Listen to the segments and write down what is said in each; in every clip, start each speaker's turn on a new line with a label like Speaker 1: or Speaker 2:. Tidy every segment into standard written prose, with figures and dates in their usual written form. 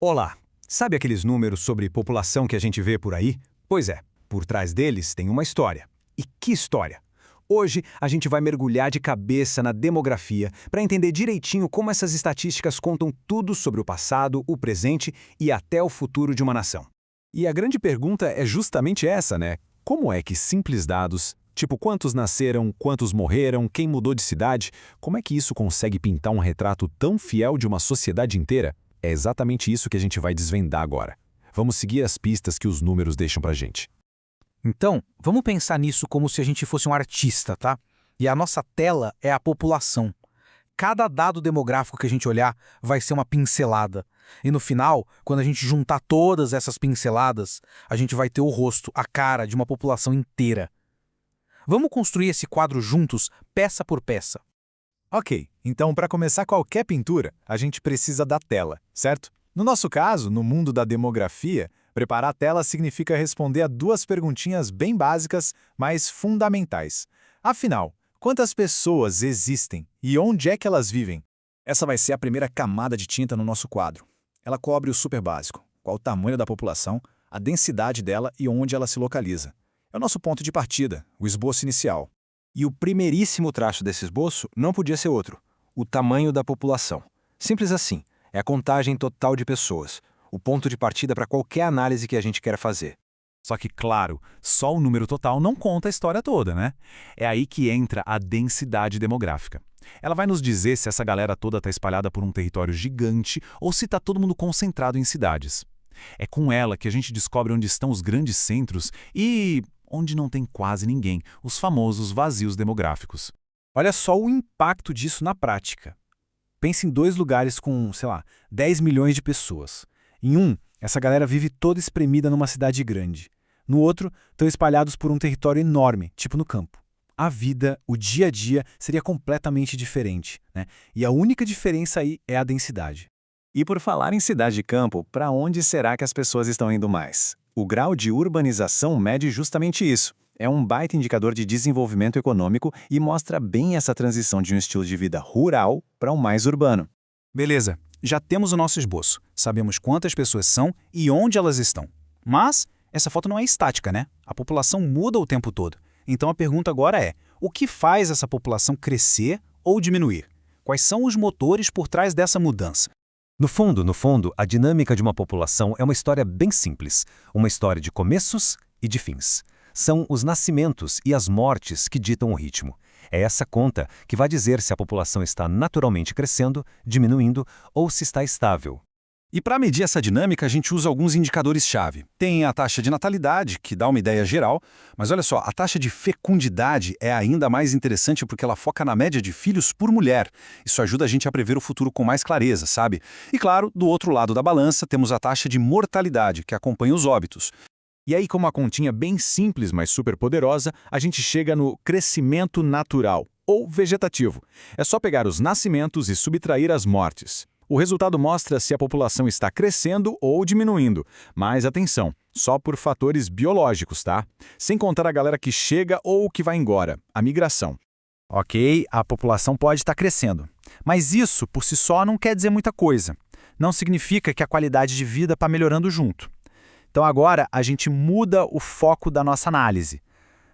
Speaker 1: Olá! Sabe aqueles números sobre população que a gente vê por aí? Pois é, por trás deles tem uma história. E que história! Hoje a gente vai mergulhar de cabeça na demografia para entender direitinho como essas estatísticas contam tudo sobre o passado, o presente e até o futuro de uma nação.
Speaker 2: E a grande pergunta é justamente essa, né? Como é que simples dados, tipo quantos nasceram, quantos morreram, quem mudou de cidade, como é que isso consegue pintar um retrato tão fiel de uma sociedade inteira? É exatamente isso que a gente vai desvendar agora. Vamos seguir as pistas que os números deixam pra gente.
Speaker 3: Então, vamos pensar nisso como se a gente fosse um artista, tá? E a nossa tela é a população. Cada dado demográfico que a gente olhar vai ser uma pincelada. E no final, quando a gente juntar todas essas pinceladas, a gente vai ter o rosto, a cara de uma população inteira. Vamos construir esse quadro juntos, peça por peça.
Speaker 2: Ok, então para começar qualquer pintura, a gente precisa da tela, certo? No nosso caso, no mundo da demografia, preparar a tela significa responder a duas perguntinhas bem básicas, mas fundamentais. Afinal, quantas pessoas existem e onde é que elas vivem?
Speaker 4: Essa vai ser a primeira camada de tinta no nosso quadro. Ela cobre o super básico, qual o tamanho da população, a densidade dela e onde ela se localiza. É o nosso ponto de partida, o esboço inicial.
Speaker 1: E o primeiríssimo traço desse esboço não podia ser outro: o tamanho da população. Simples assim, é a contagem total de pessoas, o ponto de partida para qualquer análise que a gente quer fazer.
Speaker 2: Só que, claro, só o número total não conta a história toda, né? É aí que entra a densidade demográfica. Ela vai nos dizer se essa galera toda está espalhada por um território gigante ou se está todo mundo concentrado em cidades. É com ela que a gente descobre onde estão os grandes centros e onde não tem quase ninguém, os famosos vazios demográficos.
Speaker 5: Olha só o impacto disso na prática. Pense em dois lugares com, 10 milhões de pessoas. Em um, essa galera vive toda espremida numa cidade grande. No outro, estão espalhados por um território enorme, tipo no campo. A vida, o dia a dia, seria completamente diferente, né? E a única diferença aí é a densidade.
Speaker 2: E por falar em cidade e campo, para onde será que as pessoas estão indo mais? O grau de urbanização mede justamente isso. É um baita indicador de desenvolvimento econômico e mostra bem essa transição de um estilo de vida rural para um mais urbano.
Speaker 1: Beleza, já temos o nosso esboço. Sabemos quantas pessoas são e onde elas estão. Mas essa foto não é estática, né? A população muda o tempo todo. Então a pergunta agora é: o que faz essa população crescer ou diminuir? Quais são os motores por trás dessa mudança?
Speaker 6: No fundo, a dinâmica de uma população é uma história bem simples, uma história de começos e de fins. São os nascimentos e as mortes que ditam o ritmo. É essa conta que vai dizer se a população está naturalmente crescendo, diminuindo ou se está estável.
Speaker 4: E para medir essa dinâmica, a gente usa alguns indicadores-chave. Tem a taxa de natalidade, que dá uma ideia geral, mas olha só, a taxa de fecundidade é ainda mais interessante porque ela foca na média de filhos por mulher. Isso ajuda a gente a prever o futuro com mais clareza, sabe? E claro, do outro lado da balança, temos a taxa de mortalidade, que acompanha os óbitos.
Speaker 2: E aí, com uma continha bem simples, mas super poderosa, a gente chega no crescimento natural, ou vegetativo. É só pegar os nascimentos e subtrair as mortes. O resultado mostra se a população está crescendo ou diminuindo. Mas atenção, só por fatores biológicos, tá? Sem contar a galera que chega ou que vai embora, a migração.
Speaker 5: Ok, a população pode estar crescendo. Mas isso, por si só, não quer dizer muita coisa. Não significa que a qualidade de vida está melhorando junto. Então agora a gente muda o foco da nossa análise.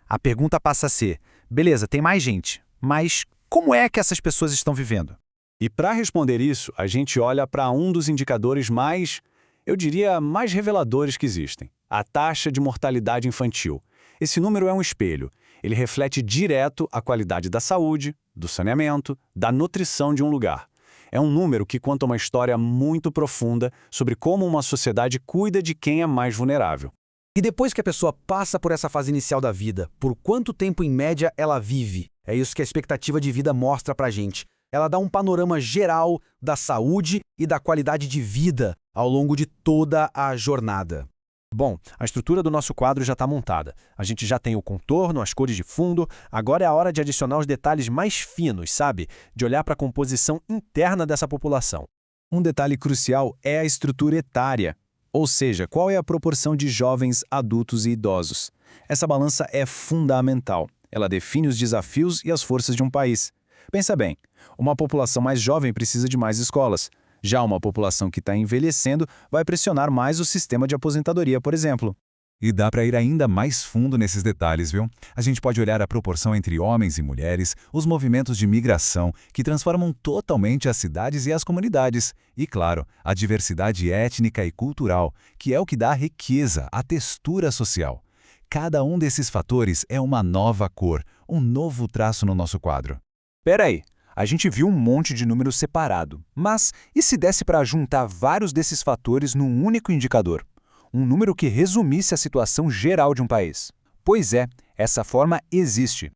Speaker 5: A pergunta passa a ser: beleza, tem mais gente, mas como é que essas pessoas estão vivendo?
Speaker 2: E para responder isso, a gente olha para um dos indicadores mais, eu diria, mais reveladores que existem: a taxa de mortalidade infantil. Esse número é um espelho. Ele reflete direto a qualidade da saúde, do saneamento, da nutrição de um lugar. É um número que conta uma história muito profunda sobre como uma sociedade cuida de quem é mais vulnerável.
Speaker 3: E depois que a pessoa passa por essa fase inicial da vida, por quanto tempo em média ela vive? É isso que a expectativa de vida mostra pra gente. Ela dá um panorama geral da saúde e da qualidade de vida ao longo de toda a jornada.
Speaker 6: Bom, a estrutura do nosso quadro já está montada. A gente já tem o contorno, as cores de fundo. Agora é a hora de adicionar os detalhes mais finos, sabe? De olhar para a composição interna dessa população.
Speaker 4: Um detalhe crucial é a estrutura etária, ou seja, qual é a proporção de jovens, adultos e idosos. Essa balança é fundamental. Ela define os desafios e as forças de um país. Pensa bem, uma população mais jovem precisa de mais escolas.
Speaker 2: Já uma população que está envelhecendo vai pressionar mais o sistema de aposentadoria, por exemplo.
Speaker 4: E dá para ir ainda mais fundo nesses detalhes, viu? A gente pode olhar a proporção entre homens e mulheres, os movimentos de migração, que transformam totalmente as cidades e as comunidades. E, claro, a diversidade étnica e cultural, que é o que dá a riqueza, a textura social. Cada um desses fatores é uma nova cor, um novo traço no nosso quadro.
Speaker 1: Pera aí, a gente viu um monte de números separado, mas e se desse para juntar vários desses fatores num único indicador? Um número que resumisse a situação geral de um país. Pois é, essa forma existe.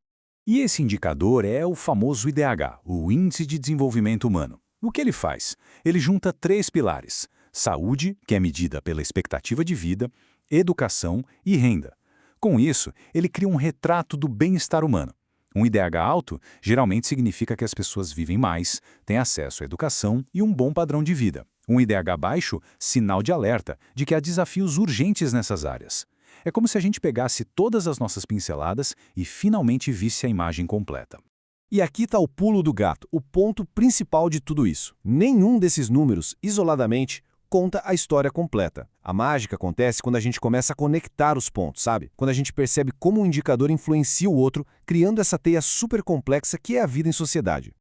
Speaker 2: E esse indicador é o famoso IDH, o Índice de Desenvolvimento Humano. O que ele faz? Ele junta 3 pilares: saúde, que é medida pela expectativa de vida, educação e renda. Com isso, ele cria um retrato do bem-estar humano. Um IDH alto geralmente significa que as pessoas vivem mais, têm acesso à educação e um bom padrão de vida. Um IDH baixo, sinal de alerta de que há desafios urgentes nessas áreas. É como se a gente pegasse todas as nossas pinceladas e finalmente visse a imagem completa.
Speaker 5: E aqui está o pulo do gato, o ponto principal de tudo isso. Nenhum desses números, isoladamente, conta a história completa. A mágica acontece quando a gente começa a conectar os pontos, sabe? Quando a gente percebe como um indicador influencia o outro, criando essa teia super complexa que é a vida em sociedade.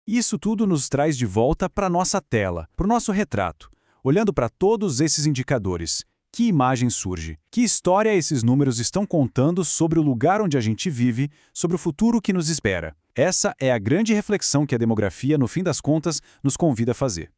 Speaker 2: Isso tudo nos traz de volta para a nossa tela, para o nosso retrato. Olhando para todos esses indicadores, que imagem surge? Que história esses números estão contando sobre o lugar onde a gente vive, sobre o futuro que nos espera? Essa é a grande reflexão que a demografia, no fim das contas, nos convida a fazer.